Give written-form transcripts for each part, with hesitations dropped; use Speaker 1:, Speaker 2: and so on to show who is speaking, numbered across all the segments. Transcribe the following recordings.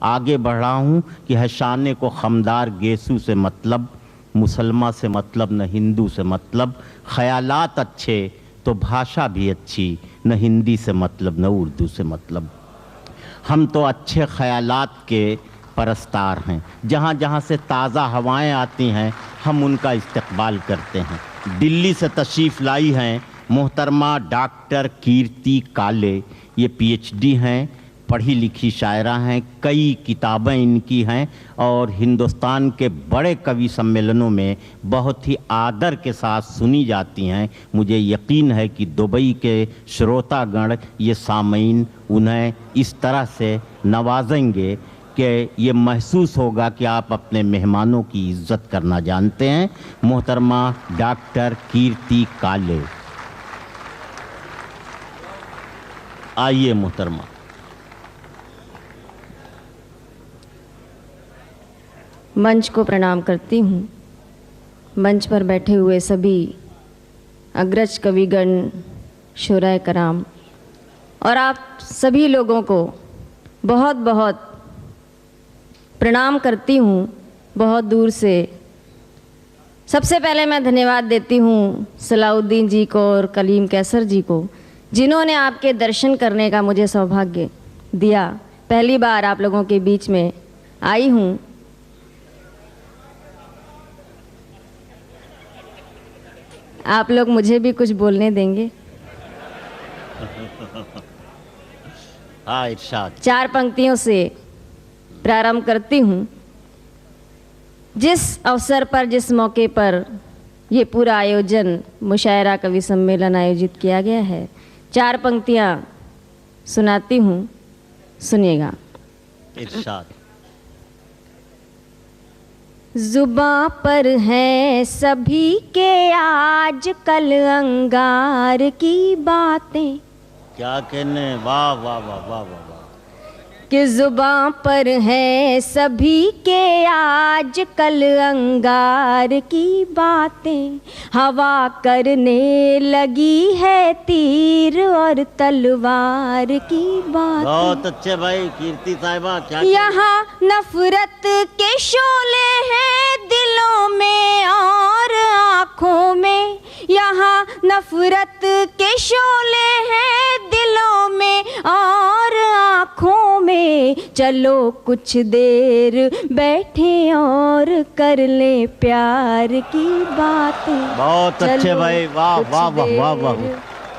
Speaker 1: आगे बढ़ा हूँ कि है शाने को खमदार गेसू से मतलब, मुसलमान से मतलब न हिंदू से मतलब, ख्यालात अच्छे तो भाषा भी अच्छी, न हिंदी से मतलब न उर्दू से मतलब। हम तो अच्छे ख्यालात के परस्तार हैं, जहाँ जहाँ से ताज़ा हवाएं आती हैं हम उनका इस्तकबाल करते हैं। दिल्ली से तशरीफ़ लाई हैं मोहतरमा डॉक्टर कीर्ति काले। ये पीएचडी हैं, पढ़ी लिखी शायरा हैं, कई किताबें इनकी हैं और हिंदुस्तान के बड़े कवि सम्मेलनों में बहुत ही आदर के साथ सुनी जाती हैं। मुझे यकीन है कि दुबई के श्रोतागण, ये सामीन उन्हें इस तरह से नवाजेंगे कि ये महसूस होगा कि आप अपने मेहमानों की इज्जत करना जानते हैं। मोहतरमा डॉक्टर कीर्ति काले, आइए मोहतरमा।
Speaker 2: मंच को प्रणाम करती हूँ। मंच पर बैठे हुए सभी अग्रज कविगण, शुराए कराम और आप सभी लोगों को बहुत बहुत प्रणाम करती हूँ बहुत दूर से। सबसे पहले मैं धन्यवाद देती हूँ सलाउद्दीन जी को और कलीम कैसर जी को, जिन्होंने आपके दर्शन करने का मुझे सौभाग्य दिया। पहली बार आप लोगों के बीच में आई हूँ। आप लोग मुझे भी कुछ बोलने देंगे?
Speaker 1: हाँ, इरशाद।
Speaker 2: 4 पंक्तियों से प्रारंभ करती हूँ। जिस अवसर पर, जिस मौके पर ये पूरा आयोजन मुशायरा कवि सम्मेलन आयोजित किया गया है, 4 पंक्तियाँ सुनाती हूँ, सुनिएगा।
Speaker 1: इरशाद।
Speaker 2: जुबां पर हैं सभी के आज कल अंगार की बातें।
Speaker 1: क्या कहने, वाह वाह वाह वाह वाह वाह।
Speaker 2: कि जुबां पर हैं सभी के आज कल अंगार की बातें, हवा करने लगी है तीर और तलवार की बातें।
Speaker 1: बहुत अच्छे भाई कीर्ति साहिबा, क्या
Speaker 2: यहाँ नफरत के शोले हैं दिलों में और आँखों में। यहाँ नफरत के शोले हैं दिलों में और आँखों में। चलो कुछ देर बैठे और कर ले प्यार की बातें।
Speaker 1: बहुत अच्छे भाई, वाह वाह वाह वाह वाह।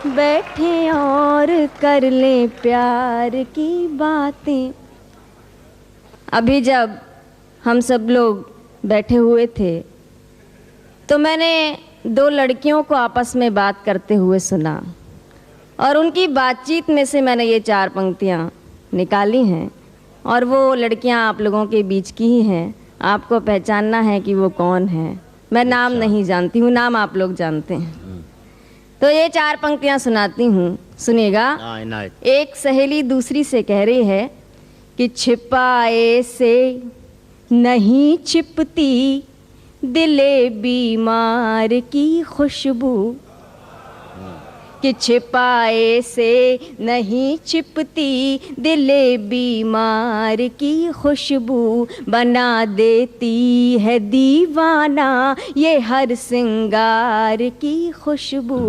Speaker 2: बैठे और कर ले प्यार की बातें। अभी जब हम सब लोग बैठे हुए थे तो मैंने 2 लड़कियों को आपस में बात करते हुए सुना और उनकी बातचीत में से मैंने ये 4 पंक्तियाँ निकाली हैं और वो लड़कियाँ आप लोगों के बीच की ही हैं। आपको पहचानना है कि वो कौन है। मैं नाम नहीं जानती हूँ, नाम आप लोग जानते हैं। तो ये 4 पंक्तियाँ सुनाती हूँ, सुनिएगा। एक सहेली दूसरी से कह रही है कि छिपाए से नहीं छिपती दिले बीमार की खुशबू। कि छिपाए से नहीं छिपती दिले बीमार की खुशबू, बना देती है दीवाना ये हर सिंगार की खुशबू।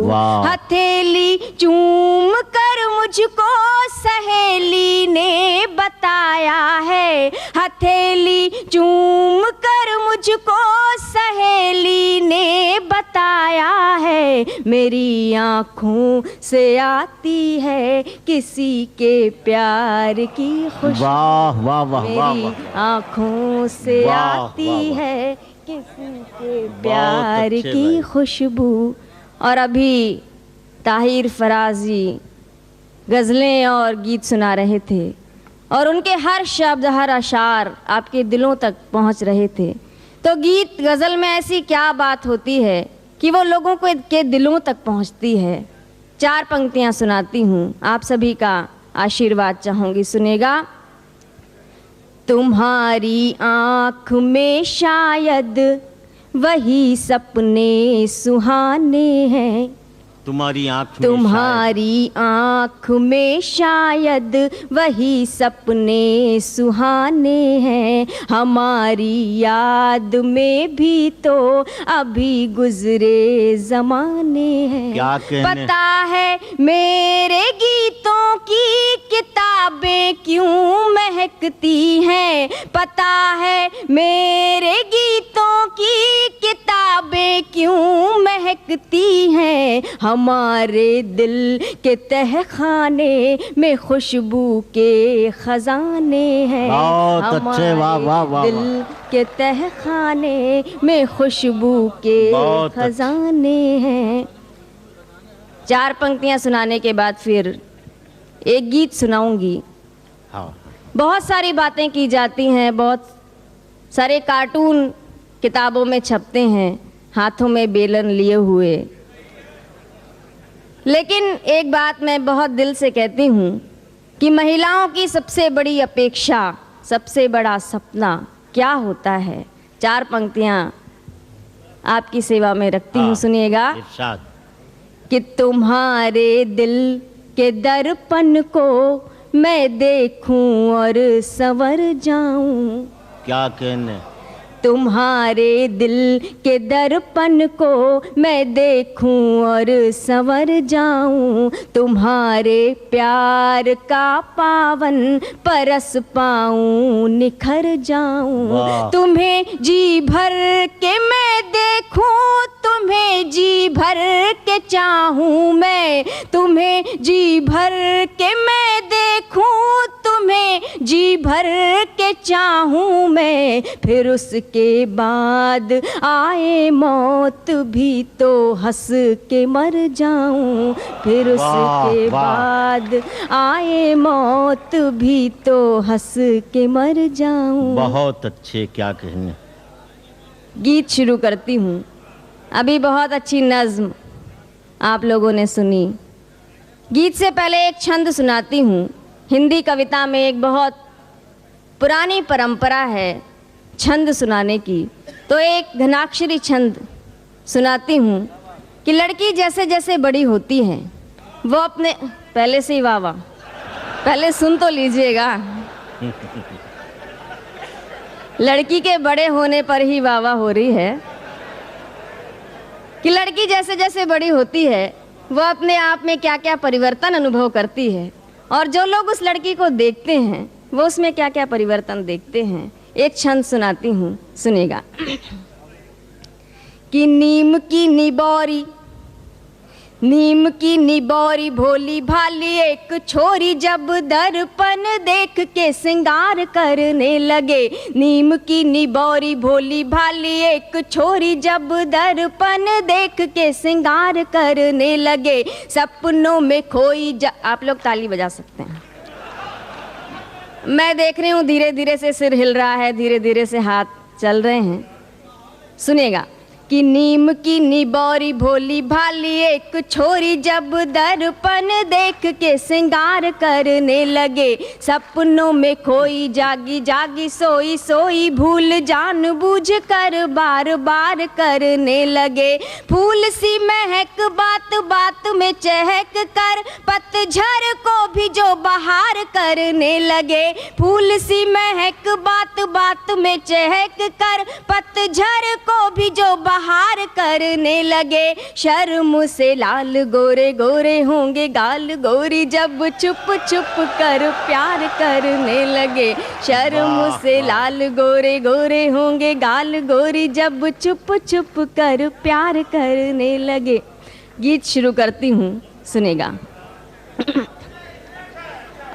Speaker 2: हथेली चूम कर मुझको सहेली ने बताया है। हथेली चूम कर मुझको सहेली ने बताया है। मेरी आँखों से आती है किसी के प्यार की खुशबू।
Speaker 1: वाह वाह वाह वाह।
Speaker 2: मेरी आँखों से आती है किसी के प्यार की खुशबू। और अभी ताहिर फराजी गज़लें और गीत सुना रहे थे और उनके हर शब्द, हर अशार आपके दिलों तक पहुंच रहे थे। तो गीत गज़ल में ऐसी क्या बात होती है कि वो लोगों के दिलों तक पहुंचती है। 4 पंक्तियां सुनाती हूँ, आप सभी का आशीर्वाद चाहूँगी, सुनेगा। तुम्हारी आँख में शायद वही सपने सुहाने हैं
Speaker 1: तुम्हारी आँख में
Speaker 2: तुम्हारी आँख में शायद वही सपने सुहाने हैं, हमारी याद में भी तो अभी गुजरे जमाने हैं।
Speaker 1: क्या कहने?
Speaker 2: पता है मेरे गीतों की किताबें क्यों महकती हैं, पता है मेरे गीतों की किताबें क्यों महकती हैं, हमारे दिल के तहखाने में खुशबू के खजाने हैं।
Speaker 1: बहुत अच्छे, वाह वाह वाह।
Speaker 2: दिल के तहखाने में खुशबू के
Speaker 1: बहुत अच्छे।
Speaker 2: खजाने हैं। 4 पंक्तियां सुनाने के बाद फिर एक गीत सुनाऊंगी।
Speaker 1: हाँ,
Speaker 2: बहुत सारी बातें की जाती हैं, बहुत सारे कार्टून किताबों में छपते हैं हाथों में बेलन लिए हुए, लेकिन एक बात मैं बहुत दिल से कहती हूँ कि महिलाओं की सबसे बड़ी अपेक्षा, सबसे बड़ा सपना क्या होता है। 4 पंक्तियाँ आपकी सेवा में रखती हूँ,
Speaker 1: हाँ,
Speaker 2: सुनिएगा।
Speaker 1: इरशाद।
Speaker 2: कि तुम्हारे दिल के दर्पण को मैं देखूं और संवर जाऊं,
Speaker 1: क्या कहने?
Speaker 2: तुम्हारे दिल के दर्पण को मैं देखूं और संवर जाऊं, तुम्हारे प्यार का पावन परस पाऊं निखर जाऊं,
Speaker 1: वाह।
Speaker 2: तुम्हें जी भर के मैं देखूं, तुम्हें जी भर के चाहूं मैं, तुम्हें जी भर के मैं देखूं, तुम्हें जी भर के चाहूं मैं, फिर उसके बाद आए मौत भी तो हंस के मर जाऊं, फिर उसके
Speaker 1: वाह।
Speaker 2: बाद आए मौत भी तो हंस के मर जाऊं।
Speaker 1: बहुत अच्छे, क्या कहने?
Speaker 2: गीत शुरू करती हूँ। अभी बहुत अच्छी नज्म आप लोगों ने सुनी। गीत से पहले एक छंद सुनाती हूँ। हिंदी कविता में एक बहुत पुरानी परंपरा है छंद सुनाने की, तो एक घनाक्षरी छंद सुनाती हूँ कि लड़की जैसे जैसे बड़ी होती है वो अपने, पहले से ही वाह वाह, पहले सुन तो लीजिएगा। लड़की के बड़े होने पर ही वाह वाह हो रही है कि लड़की जैसे जैसे बड़ी होती है वो अपने आप में क्या क्या परिवर्तन अनुभव करती है, और जो लोग उस लड़की को देखते हैं वो उसमें क्या क्या परिवर्तन देखते हैं। एक छंद सुनाती हूँ, सुनेगा। कि नीम की निबौरी, नीम की निबौरी भोली भाली एक छोरी जब दर्पण देख के श्रृंगार करने लगे, नीम की निबौरी भोली भाली एक छोरी जब दर्पण देख के श्रृंगार करने लगे, सपनों में खोई आप लोग ताली बजा सकते हैं, मैं देख रही हूँ धीरे धीरे से सिर हिल रहा है, धीरे धीरे से हाथ चल रहे हैं, सुनिएगा। कि नीम की निबौरी भोली भाली एक छोरी जब दर्पण देख के श्रृंगार करने लगे, सपनों में खोई जागी जागी सोई सोई भूल जान बूझ कर बार बार करने लगे, फूल सी महक बात बात में चहक कर पतझड़ को भी जो बहार करने लगे, फूल सी महक बात बात में चहक कर पतझड़ को भी जो हार करने लगे, शर्म से लाल गोरे गोरे होंगे गाल गोरी जब चुप चुप कर प्यार करने लगे, शर्म से लाल गोरे गोरे होंगे गाल गोरी जब चुप चुप कर प्यार करने लगे। गीत शुरू करती हूँ, सुनेगा।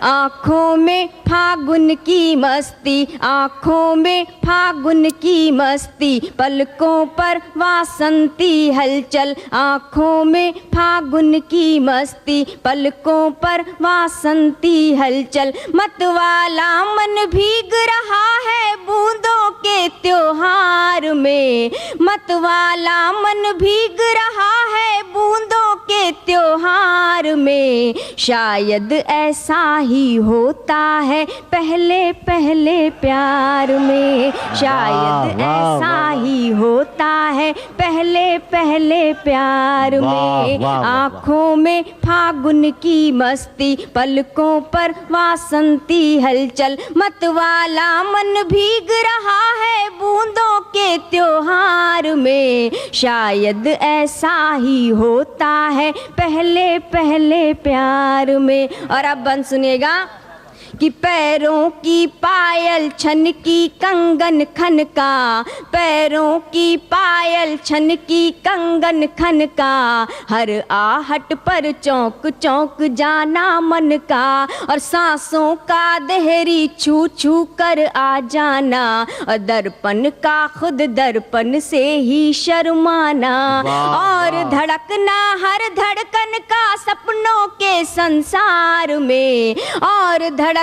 Speaker 2: आँखों में फागुन की मस्ती, आँखों में फागुन की मस्ती, पलकों पर वासंती हलचल, आँखों में फागुन की मस्ती, पलकों पर वासंती हलचल, मतवाला मन भीग रहा है बूंदों के त्योहार में, मतवाला मन भीग रहा है बूंदों के के त्योहार में। शायद ऐसा ही होता है पहले पहले प्यार में। शायद ऐसा ही होता है पहले पहले प्यार में। आँखों में फागुन की मस्ती, पलकों पर वासंती हलचल, मतवाला मन भीग रहा है बूंदों के त्योहार में। शायद ऐसा ही होता है पहले पहले प्यार में। और अब बंद सुनिएगा कि पैरों की पायल छन की कंगन खन का, पैरों की पायल छन की कंगन खन का, हर आहट पर चौंक चौंक जाना मन का, और सांसों का देहरी छू छू कर आ जाना, और दर्पण का खुद दर्पण से ही शर्माना, और धड़कना हर धड़कन का सपनों के संसार में, और धड़कना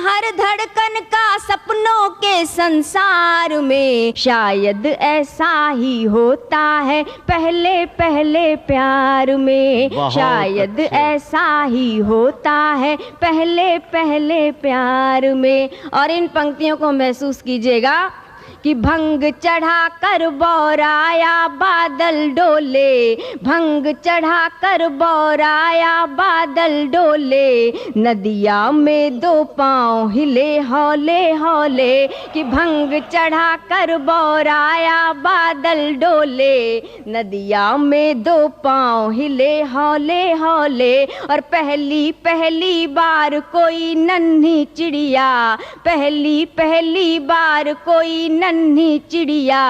Speaker 2: हर धड़कन का सपनों के संसार में। शायद ऐसा ही होता है पहले पहले प्यार में। शायद ऐसा ही होता है पहले पहले प्यार में। और इन पंक्तियों को महसूस कीजिएगा कि भंग चढ़ा कर बौराया बादल डोले, भंग चढ़ा कर बौराया बादल डोले, नदिया में दो पाँव हिले हौले हौले, कि भंग चढ़ा कर बौराया बादल डोले, नदिया में दो पाँव हिले हौले हौले, और पहली पहली बार कोई नन्ही चिड़िया, पहली पहली बार कोई नन्ही चिड़िया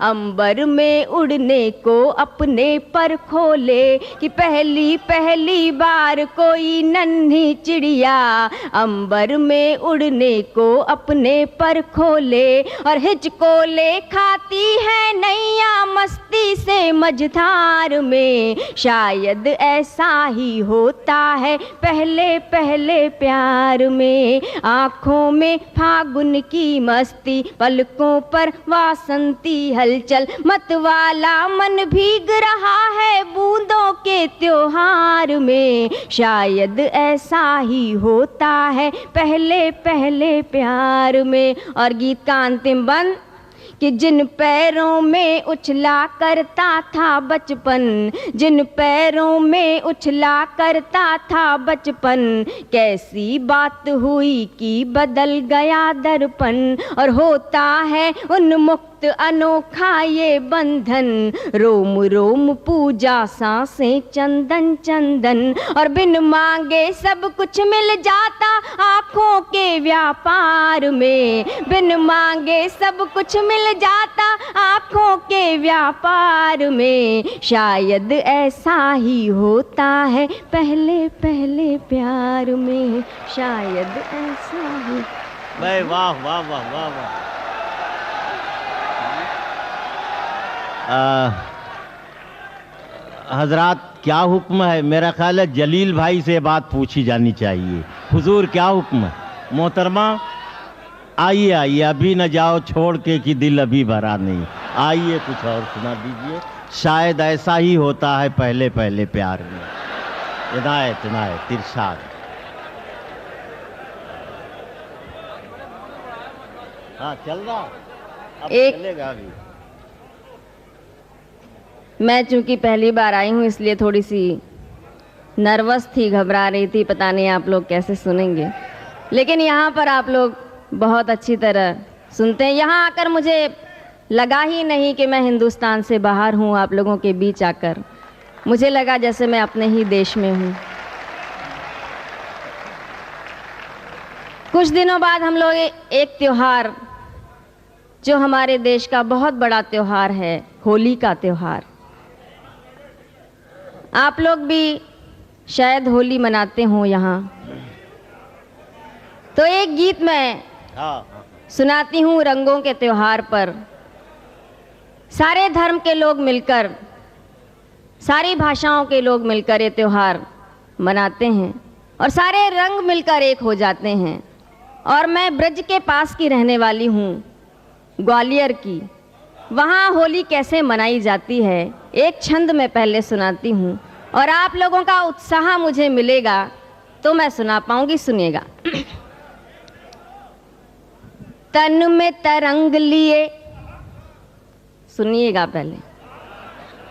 Speaker 2: अंबर में उड़ने को अपने पर खोले, कि पहली पहली बार कोई नन्ही चिड़िया अंबर में उड़ने को अपने पर खोले, और हिचकोले खाती है नैया मस्ती से मझधार में। शायद ऐसा ही होता है पहले पहले प्यार में। आँखों में फागुन की मस्ती, पलकों पर वासंती हलचल, मतवाला मन भीग रहा है बूंदों के त्योहार में। शायद ऐसा ही होता है पहले पहले प्यार में। और गीत का अंतिम बंद कि जिन पैरों में उछला करता था बचपन, जिन पैरों में उछला करता था बचपन, कैसी बात हुई कि बदल गया दर्पण, और होता है उन्मुक्त अनोखा ये बंधन, रोम रोम पूजा सांसें चंदन चंदन, और बिन मांगे सब कुछ मिल जाता आँखों के व्यापार में, बिन मांगे सब कुछ मिल जाता आँखों के व्यापार में। शायद ऐसा ही होता है पहले पहले प्यार में। शायद ऐसा ही।
Speaker 1: वाह वाह वाह वाह वाह वाह। हजरात क्या हुक्म है? मेरा ख्याल है जलील भाई से बात पूछी जानी चाहिए। हुजूर क्या हुक्म है? मोहतरमा आइए आइए, अभी न जाओ छोड़ के कि दिल अभी भरा नहीं। आइए कुछ और सुना दीजिए। शायद ऐसा ही होता है पहले पहले प्यार में। इनायत इनायत इरशाद। हाँ चल रहा, अब चलेगा अभी।
Speaker 2: मैं चूंकि पहली बार आई हूँ इसलिए थोड़ी सी नर्वस थी, घबरा रही थी, पता नहीं आप लोग कैसे सुनेंगे, लेकिन यहाँ पर आप लोग बहुत अच्छी तरह सुनते हैं। यहाँ आकर मुझे लगा ही नहीं कि मैं हिंदुस्तान से बाहर हूँ। आप लोगों के बीच आकर मुझे लगा जैसे मैं अपने ही देश में हूँ। कुछ दिनों बाद हम लोग एक त्योहार जो हमारे देश का बहुत बड़ा त्योहार है, होली का त्योहार। आप लोग भी शायद होली मनाते हो यहाँ, तो एक गीत मैं सुनाती हूँ रंगों के त्योहार पर। सारे धर्म के लोग मिलकर, सारी भाषाओं के लोग मिलकर ये त्योहार मनाते हैं और सारे रंग मिलकर एक हो जाते हैं। और मैं ब्रज के पास की रहने वाली हूँ, ग्वालियर की। वहाँ होली कैसे मनाई जाती है एक छंद में पहले सुनाती हूँ। और आप लोगों का उत्साह मुझे मिलेगा तो मैं सुना पाऊंगी। सुनिएगा। तन में तरंग लिए, सुनिएगा पहले,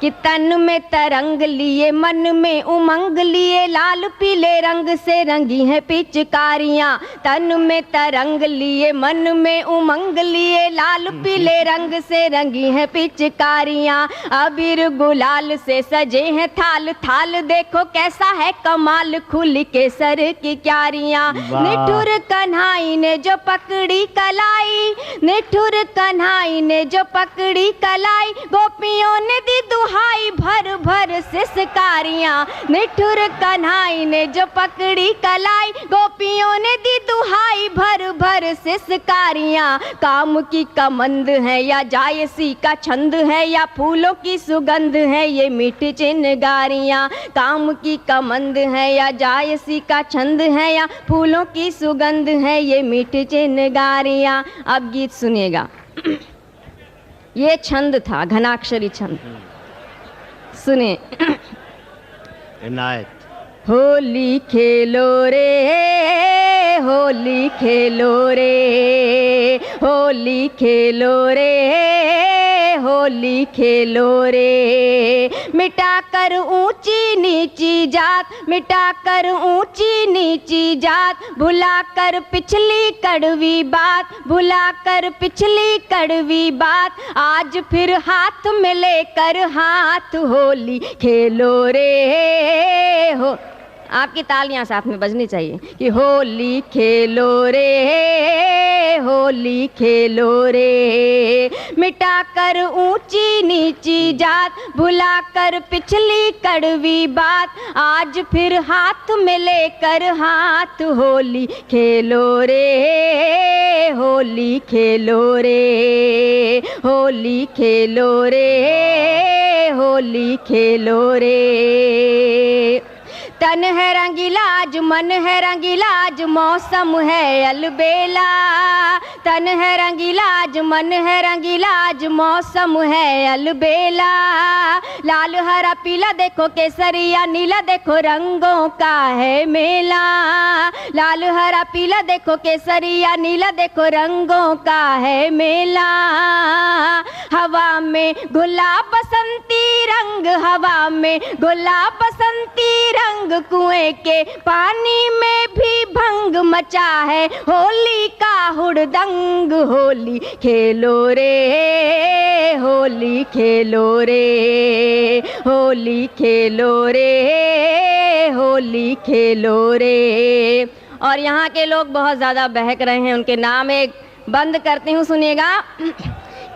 Speaker 2: कि तन में तरंग लिए, मन में उमंग लिए, लाल पीले रंग से रंगी हैं पिचकारियां। तन में तरंग लिए, मन में उमंग लिए, लाल पीले रंग से रंगी हैं पिचकारियां। अबीर गुलाल से सजे हैं थाल थाल, देखो कैसा है कमाल, खुल के सर की क्यारियां। निठुर कन्हाई ने जो पकड़ी कलाई, निठुर कन्हाई ने जो पकड़ी कलाई, गोपियों ने दी दुहाई भर भर सिसकारियां। निठुर कन्हाई ने जो पकड़ी कलाई, गोपियों ने दी दुहाई भर भर सिसकारियां। काम की कमंद है या जायसी का छंद है, या फूलों की सुगंध है ये मीठी चिनगारियां। काम की कमंद है या जायसी का छंद है, या फूलों की सुगंध है ये मीठी चिनगारियां। अब गीत सुनिएगा। ये छंद था, घनाक्षरी छंद। सुने।
Speaker 1: इनायत।
Speaker 2: होली खेलो रे, होली खेलो रे, होली खेलो रे, होली खेलो रे। मिटाकर ऊंची नीची जात, मिटाकर ऊंची नीची जात, भुलाकर पिछली कड़वी बात, भुलाकर पिछली कड़वी बात। आज फिर हाथ में लेकर हाथ, होली खेलो रे। हो, आपकी तालियां साथ में बजनी चाहिए कि होली खेलो रे, होली खेलो रे। मिटाकर ऊंची नीची जात, भुलाकर पिछली कड़वी बात, आज फिर हाथ में लेकर हाथ, होली खेलो रे, होली खेलो रे, होली खेलो रे, होली खेलो रे। तन है रंगीला आज, मन है रंगीला आज, मौसम है अलबेला। तन है रंगीला आज, मन है रंगीला आज, मौसम है अलबेला। लाल हरा पीला देखो, केसरिया नीला देखो, रंगों का है मेला। लाल हरा पीला देखो, केसरिया नीला देखो, रंगों का है मेला। हवा में गुलाब बसंती रंग, हवा में गुलाब बसंती रंग, कुएं के पानी में भी भंग मचा है होली का हुड़दंग। होली खेलो रे, होली खेलो रे, होली खेलो रे, होली खेलो रे। और यहाँ के लोग बहुत ज़्यादा बहक रहे हैं, उनके नाम एक बंद करती हूँ। सुनिएगा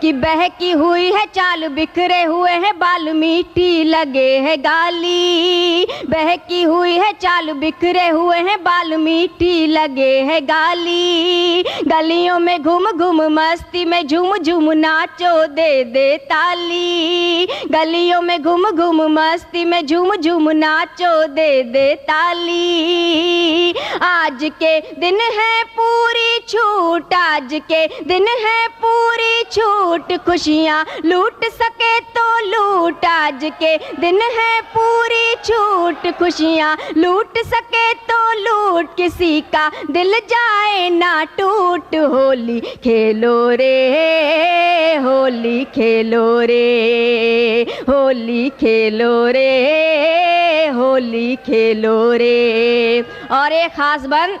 Speaker 2: कि बहकी हुई है चाल, बिखरे हुए हैं बाल, मीठी लगे है गाली। बहकी हुई है चाल, बिखरे हुए हैं बाल, मीठी लगे है गाली। गलियों में घूम घूम मस्ती में झूम झूम नाचो, दे दे ताली। गलियों में घूम घूम मस्ती में झूम झूम नाचो, दे दे ताली। आज के दिन है पूरी छूट, आज के दिन है पूरी छूट, खुशियाँ लूट सके तो लूट। आज के दिन है पूरी छूट, खुशियाँ लूट सके तो लूट, किसी का दिल जाए ना टूट। होली खेलो रे, होली खेलो रे, होली खेलो रे, होली खेलो रे। और एक खास बंद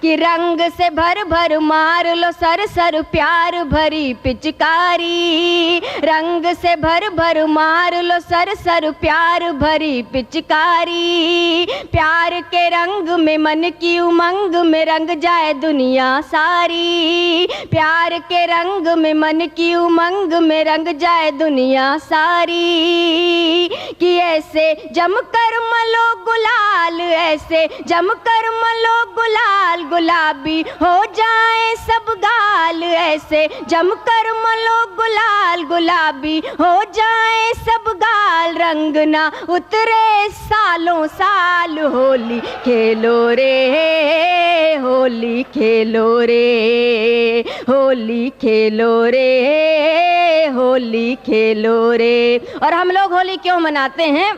Speaker 2: कि रंग से भर भर मार लो सर सर प्यार भरी पिचकारी। रंग से भर भर मार लो सर सर प्यार भरी पिचकारी। प्यार के रंग में मन की उमंग में रंग जाए दुनिया सारी। प्यार के रंग में मन की उमंग में रंग जाए दुनिया सारी। कि ऐसे जमकर मलो गुलाल, ऐसे जमकर मलो गुलाल, गुलाबी हो जाए सब गाल। ऐसे जमकर मलो गुलाल, गुलाबी हो जाए सब गाल। रंग ना उतरे सालों साल, होली खेलो रे, होली खेलो रे, होली खेलो रे, होली खेलो रे। और हम लोग होली क्यों मनाते हैं?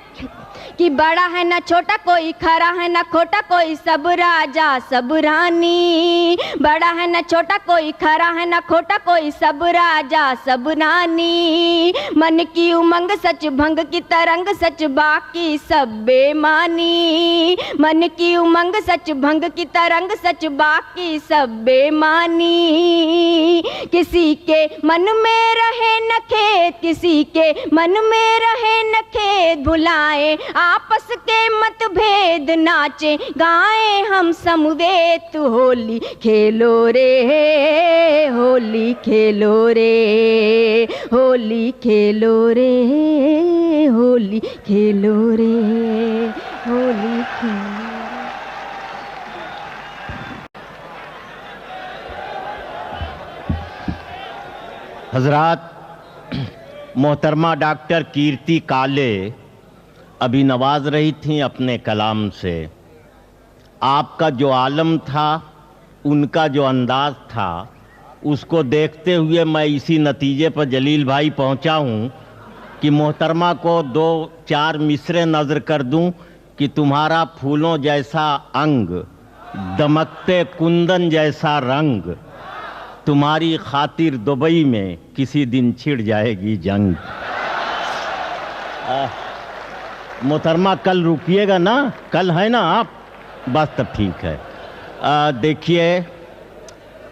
Speaker 2: कि बड़ा है ना छोटा कोई, खरा है ना खोटा कोई, सब राजा सब रानी। बड़ा है ना छोटा कोई, खरा है ना खोटा कोई, सब राजा सब रानी। मन की उमंग सच भंग की तरंग सच, बाकी सब बेमानी। मन की उमंग सच भंग की तरंग सच, बाकी सब बेमानी। किसी के मन में रहे न खेत, किसी के मन में रहे न खेत, भुलाए आपस के मतभेद, नाचे गाए हम समवेत। होली खेलो रे, होली खेलो रे, होली खेलो रे, होली खेलो रे, होली खेलो।
Speaker 1: हजरात, मोहतरमा डॉक्टर कीर्ति काले अभी नवाज रही थी अपने कलाम से। आपका जो आलम था, उनका जो अंदाज था, उसको देखते हुए मैं इसी नतीजे पर जलील भाई पहुंचा हूं कि मोहतरमा को 2-4 मिसरे नज़र कर दूं कि तुम्हारा फूलों जैसा अंग, दमकते कुंदन जैसा रंग, तुम्हारी खातिर दुबई में किसी दिन छिड़ जाएगी जंग। मोहतरमा कल रुकिएगा ना, कल है ना आप? बस तब ठीक है। देखिए,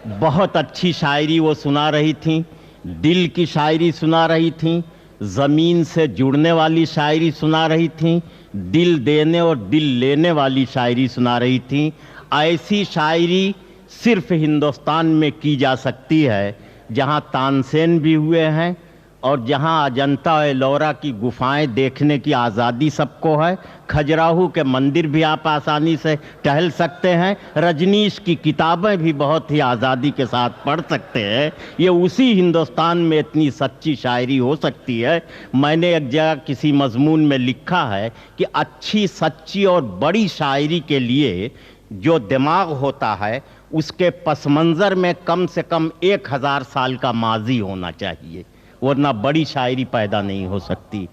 Speaker 1: बहुत अच्छी शायरी वो सुना रही थी, दिल की शायरी सुना रही थी, ज़मीन से जुड़ने वाली शायरी सुना रही थी, दिल देने और दिल लेने वाली शायरी सुना रही थी। ऐसी शायरी सिर्फ हिंदुस्तान में की जा सकती है जहां तानसेन भी हुए हैं और जहां अजंता और एलोरा की गुफाएं देखने की आज़ादी सबको है। खजुराहो के मंदिर भी आप आसानी से टहल सकते हैं। रजनीश की किताबें भी बहुत ही आज़ादी के साथ पढ़ सकते हैं। ये उसी हिंदुस्तान में इतनी सच्ची शायरी हो सकती है। मैंने एक जगह किसी मजमून में लिखा है कि अच्छी, सच्ची और बड़ी शायरी के लिए जो दिमाग होता है, उसके पस मंज़र में कम से कम 1000 साल का माजी होना चाहिए, वरना बड़ी शायरी पैदा नहीं हो सकती।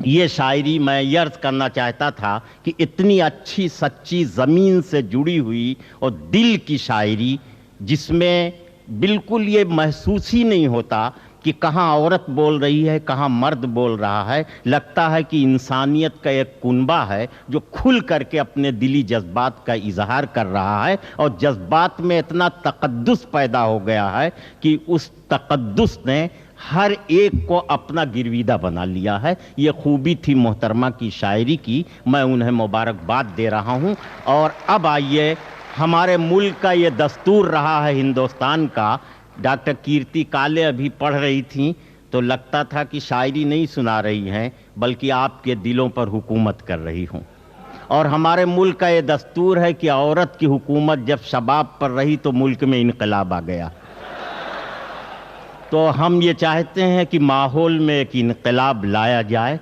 Speaker 1: ये शायरी मैं ये अर्ज़ करना चाहता था कि इतनी अच्छी, सच्ची, ज़मीन से जुड़ी हुई और दिल की शायरी, जिसमें बिल्कुल ये महसूस ही नहीं होता कि कहाँ औरत बोल रही है, कहाँ मर्द बोल रहा है। लगता है कि इंसानियत का एक कुनबा है जो खुल करके अपने दिली जज्बात का इजहार कर रहा है, और जज्बात में इतना तकद्दुस पैदा हो गया है कि उस तकद्दुस ने हर एक को अपना गिरविदा बना लिया है। ये खूबी थी मोहतरमा की शायरी की, मैं उन्हें मुबारकबाद दे रहा हूँ। और अब आइए, हमारे मुल्क का ये दस्तूर रहा है हिंदुस्तान का। डॉक्टर कीर्ति काले अभी पढ़ रही थीं तो लगता था कि शायरी नहीं सुना रही हैं, बल्कि आपके दिलों पर हुकूमत कर रही हूँ। और हमारे मुल्क का ये दस्तूर है कि औरत की हुकूमत जब शबाब पर रही तो मुल्क में इनकलाब आ गया। तो हम ये चाहते हैं कि माहौल में एक इनकलाब लाया जाए।